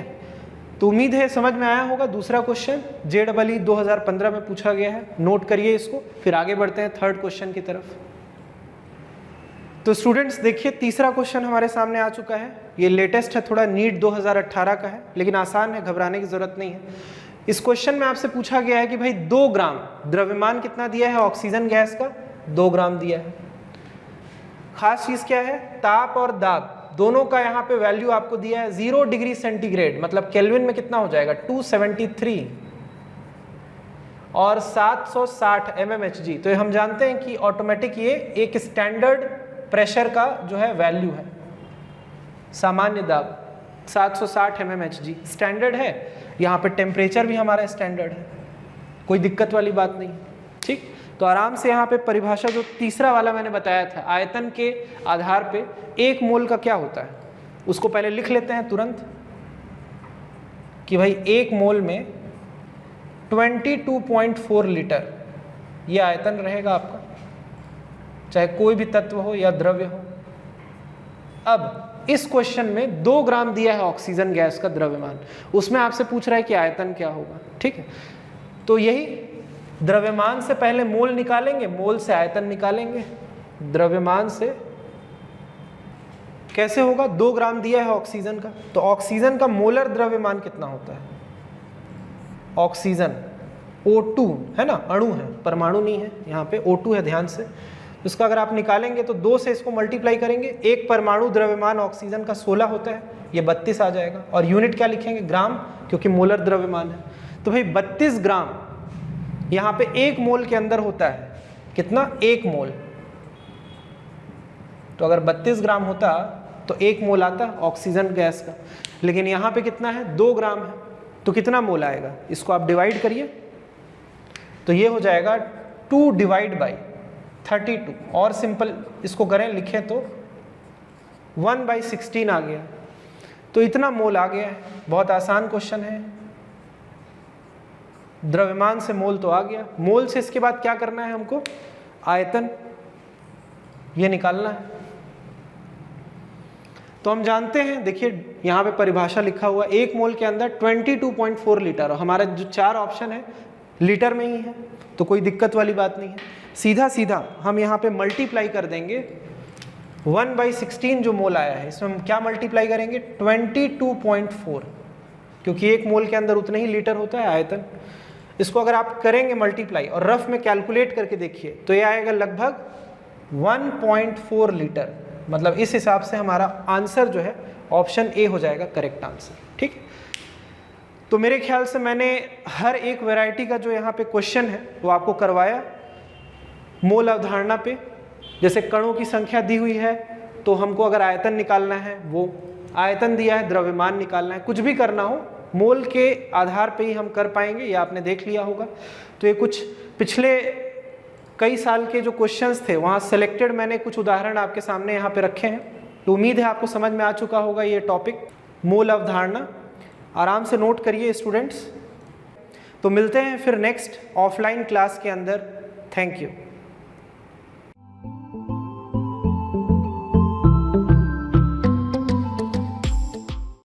तो उम्मीद है समझ में आया होगा। दूसरा क्वेश्चन JEE 2015 में पूछा गया है, नोट करिए इसको, फिर आगे बढ़ते हैं थर्ड क्वेश्चन की तरफ। तो स्टूडेंट्स देखिए तीसरा क्वेश्चन हमारे सामने आ चुका है, ये लेटेस्ट है, थोड़ा नीट 2018 का है, लेकिन आसान है, घबराने की जरूरत नहीं है। इस क्वेश्चन में आपसे पूछा गया है कि भाई 2 ग्राम द्रव्यमान कितना दिया है ऑक्सीजन गैस का, 2 ग्राम दिया है। खास चीज क्या है, ताप और दाब दोनों का यहाँ पे वैल्यू आपको दिया है 0 डिग्री सेंटीग्रेड, मतलब केल्विन में कितना हो जाएगा 273 और 760 mmHg। तो हम जानते हैं कि ऑटोमेटिक ये एक स्टैंडर्ड प्रेशर का जो है वैल्यू है, सामान्य दाब 760 mmHg स्टैंडर्ड है। यहाँ पे टेम्परेचर भी हमारा स्टैंडर्ड है, कोई दिक्कत वाली बात नहीं, ठीक। तो आराम से यहाँ पे परिभाषा जो तीसरा वाला मैंने बताया था, आयतन के आधार पे 1 मोल का क्या होता है, उसको पहले लिख लेते हैं तुरंत कि भाई 1 मोल में 22.4 लीटर ये आयतन रहेगा आपका, चाहे कोई भी तत्व हो या द्रव्य हो। अब इस क्वेश्चन में 2 ग्राम दिया है ऑक्सीजन गैस का द्रव्यमान, उसमें आपसे पूछ रहा है कि आयतन क्या होगा, ठीक है। तो यही द्रव्यमान से पहले मोल निकालेंगे, मोल से आयतन निकालेंगे। द्रव्यमान से कैसे होगा, 2 ग्राम दिया है ऑक्सीजन का, तो ऑक्सीजन का मोलर द्रव्यमान कितना होता है, ऑक्सीजन O2 है ना, अणु है, परमाणु नहीं है, यहाँ पे O2 है, ध्यान से। इसका अगर आप निकालेंगे तो 2 से इसको मल्टीप्लाई करेंगे, एक परमाणु द्रव्यमान ऑक्सीजन का 16 होता है, ये 32 आ जाएगा। और यूनिट क्या लिखेंगे, ग्राम, क्योंकि मोलर द्रव्यमान है। तो भाई 32 ग्राम यहाँ पे 1 मोल के अंदर होता है, कितना, 1 मोल। तो अगर 32 ग्राम होता तो 1 मोल आता ऑक्सीजन गैस का, लेकिन यहाँ पे कितना है, 2 ग्राम है, तो कितना मोल आएगा, इसको आप डिवाइड करिए तो ये हो जाएगा 2 डिवाइड बाई 32, और सिंपल इसको करें लिखें तो 1/16 आ गया। तो इतना मोल आ गया है, बहुत आसान क्वेश्चन है। द्रव्यमान से मोल तो आ गया, मोल से इसके बाद क्या करना है हमको, आयतन ये निकालना है। तो हम जानते हैं, देखिए यहाँ पे परिभाषा लिखा हुआ, 1 मोल के अंदर 22.4 लीटर, और हमारा जो 4 ऑप्शन है लीटर में ही है, तो कोई दिक्कत वाली बात नहीं है। सीधा सीधा हम यहाँ पे मल्टीप्लाई कर देंगे 1/16 जो मोल आया है, इसमें हम क्या मल्टीप्लाई करेंगे, 22.4, क्योंकि 1 मोल के अंदर उतना ही लीटर होता है आयतन। इसको अगर आप करेंगे मल्टीप्लाई और रफ में कैलकुलेट करके देखिए तो ये आएगा लगभग 1.4 लीटर, मतलब इस हिसाब से हमारा आंसर जो है ऑप्शन ए हो जाएगा करेक्ट आंसर, ठीक। तो मेरे ख्याल से मैंने हर एक वैरायटी का जो यहाँ पे क्वेश्चन है वो आपको करवाया। मोल अवधारणा पे जैसे कणों की संख्या दी हुई है, तो हमको अगर आयतन निकालना है, वो आयतन दिया है, द्रव्यमान निकालना है, कुछ भी करना हो मोल के आधार पे ही हम कर पाएंगे, ये आपने देख लिया होगा। तो ये कुछ पिछले कई साल के जो क्वेश्चंस थे वहाँ सेलेक्टेड मैंने कुछ उदाहरण आपके सामने यहाँ पे रखे हैं। तो उम्मीद है आपको समझ में आ चुका होगा ये टॉपिक, मोल अवधारणा। आराम से नोट करिए स्टूडेंट्स। तो मिलते हैं फिर नेक्स्ट ऑफलाइन क्लास के अंदर। Thank you.